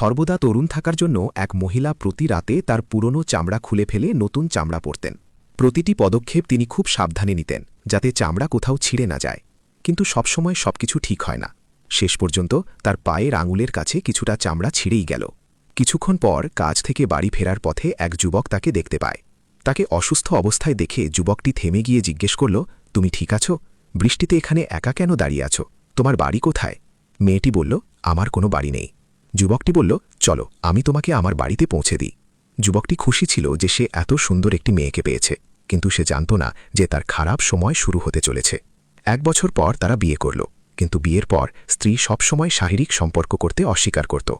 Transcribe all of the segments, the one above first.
সর্বদা তরুণ থাকার জন্য এক মহিলা প্রতি রাতে তার পুরনো চামড়া খুলে ফেলে নতুন চামড়া পরতেন। প্রতিটি পদক্ষেপ তিনি খুব সাবধানে নিতেন যাতে চামড়া কোথাও ছিঁড়ে না যায়। কিন্তু সবসময় সবকিছু ঠিক হয় না। শেষ পর্যন্ত তার পায়ের আঙুলের কাছে কিছুটা চামড়া ছিঁড়েই গেল। কিছুক্ষণ পর কাজ থেকে বাড়ি ফেরার পথে এক যুবক তাকে দেখতে পায়। তাকে অসুস্থ অবস্থায় দেখে যুবকটি থেমে গিয়ে জিজ্ঞেস করল, তুমি ঠিক আছো? বৃষ্টিতে এখানে একা কেন দাঁড়িয়ে আছো? তোমার বাড়ি কোথায়? মেয়েটি বলল, আমার কোনো বাড়ি নেই। যুবকটি বলল, চলো আমি তোমাকে আমার বাড়িতে পৌঁছে দিই। যুবকটি খুশি ছিল যে সে এত সুন্দর একটি মেয়েকে পেয়েছে, কিন্তু সে জানত না যে তার খারাপ সময় শুরু হতে চলেছে। 1 বছর পর তারা বিয়ে করল, কিন্তু বিয়ের পর স্ত্রী সবসময় শারীরিক সম্পর্ক করতে অস্বীকার করত।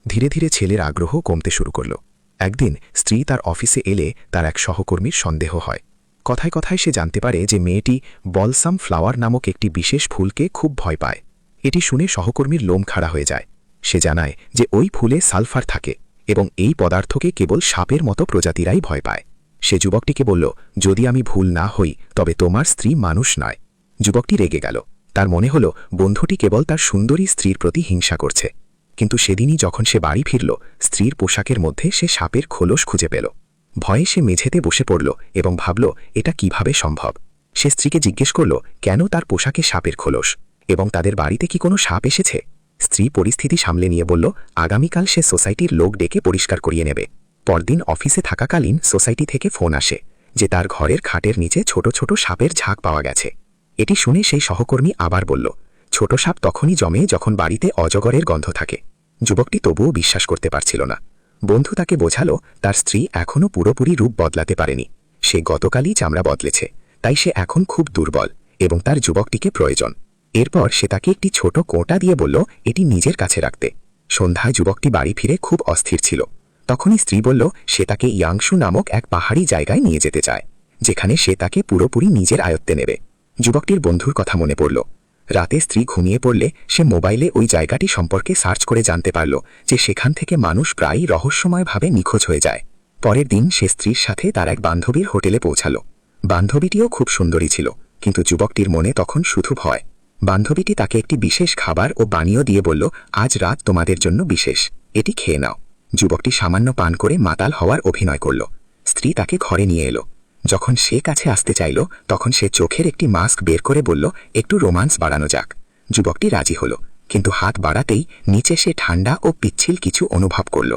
ধীরে ধীরে ছেলের আগ্রহ কমতে শুরু করল। একদিন স্ত্রী তার অফিসে এলে তার এক সহকর্মীর সন্দেহ হয়। কথায় কথায় সে জানতে পারে যে মেয়েটি বলসাম ফ্লাওয়ার নামক একটি বিশেষ ফুলকে খুব ভয় পায়। এটি শুনে সহকর্মীর লোম খাড়া হয়ে যায়। সে জানায় যে ওই ফুলে সালফার থাকে এবং এই পদার্থকে কেবল সাপের মতো প্রজাতিরাই ভয় পায়। সে যুবকটিকে বলল, যদি আমি ভুল না হই তবে তোমার স্ত্রী মানুষ নয়। যুবকটি রেগে গেল। তার মনে হল বন্ধুটি কেবল তার সুন্দরী স্ত্রীর প্রতি হিংসা করছে। কিন্তু সেদিনই যখন সে বাড়ি ফিরল, স্ত্রীর পোশাকের মধ্যে সে সাপের খোলস খুঁজে পেল। ভয়ে সে মেঝেতে বসে পড়ল এবং ভাবল এটা কিভাবে সম্ভব। সে স্ত্রীকে জিজ্ঞেস করল কেন তার পোশাকে সাপের খোলস এবং তাদের বাড়িতে কি কোনো সাপ এসেছে। স্ত্রী পরিস্থিতি সামলে নিয়ে বলল, আগামীকাল সে সোসাইটির লোক ডেকে পরিষ্কার করিয়ে নেবে। পরদিন অফিসে থাকাকালীন সোসাইটি থেকে ফোন আসে যে তার ঘরের খাটের নিচে ছোট ছোট সাপের ঝাঁক পাওয়া গেছে। এটি শুনে সেই সহকর্মী আবার বলল, ছোট সাপ তখনই জমে যখন বাড়িতে অজগরের গন্ধ থাকে। যুবকটি তবুও বিশ্বাস করতে পারছিল না। বন্ধু তাকে বোঝালো তার স্ত্রী এখনও পুরোপুরি রূপ বদলাতে পারেনি। সে গতকালই চামড়া বদলেছে, তাই সে এখন খুব দুর্বল এবং তার যুবকটিকে প্রয়োজন। এরপর সে তাকে একটি ছোট কোঁটা দিয়ে বলল এটি নিজের কাছে রাখতে। সন্ধ্যায় যুবকটি বাড়ি ফিরে খুব অস্থির ছিল। তখনই স্ত্রী বলল সে তাকে ইয়াংশু নামক এক পাহাড়ি জায়গায় নিয়ে যেতে চায়, যেখানে সে তাকে পুরোপুরি নিজের আয়ত্তে নেবে। যুবকটির বন্ধুর কথা মনে পড়ল। রাতে স্ত্রী ঘুমিয়ে পড়লে সে মোবাইলে ওই জায়গাটি সম্পর্কে সার্চ করে জানতে পারল যে সেখান থেকে মানুষ প্রায়ই রহস্যময়ভাবে নিখোঁজ হয়ে যায়। পরের দিন সে স্ত্রীর সাথে তার এক বান্ধবীর হোটেলে পৌঁছাল। বান্ধবীটিও খুব সুন্দরী ছিল, কিন্তু যুবকটির মনে তখন শুধু ভয়। বান্ধবীটি তাকে একটি বিশেষ খাবার ও পানীয় দিয়ে বলল, আজ রাত তোমাদের জন্য বিশেষ, এটি খেয়ে নাও। যুবকটি সামান্য পান করে মাতাল হওয়ার অভিনয় করল। স্ত্রী তাকে ঘরে নিয়ে এলো। যখন সে কাছে আসতে চাইল তখন সে চোখের একটি মাস্ক বের করে বলল, একটু রোমান্স বাড়ানো যাক। যুবকটি রাজি হল, কিন্তু হাত বাড়াতেই নিচে সে ঠান্ডা ও পিচ্ছিল কিছু অনুভব করল।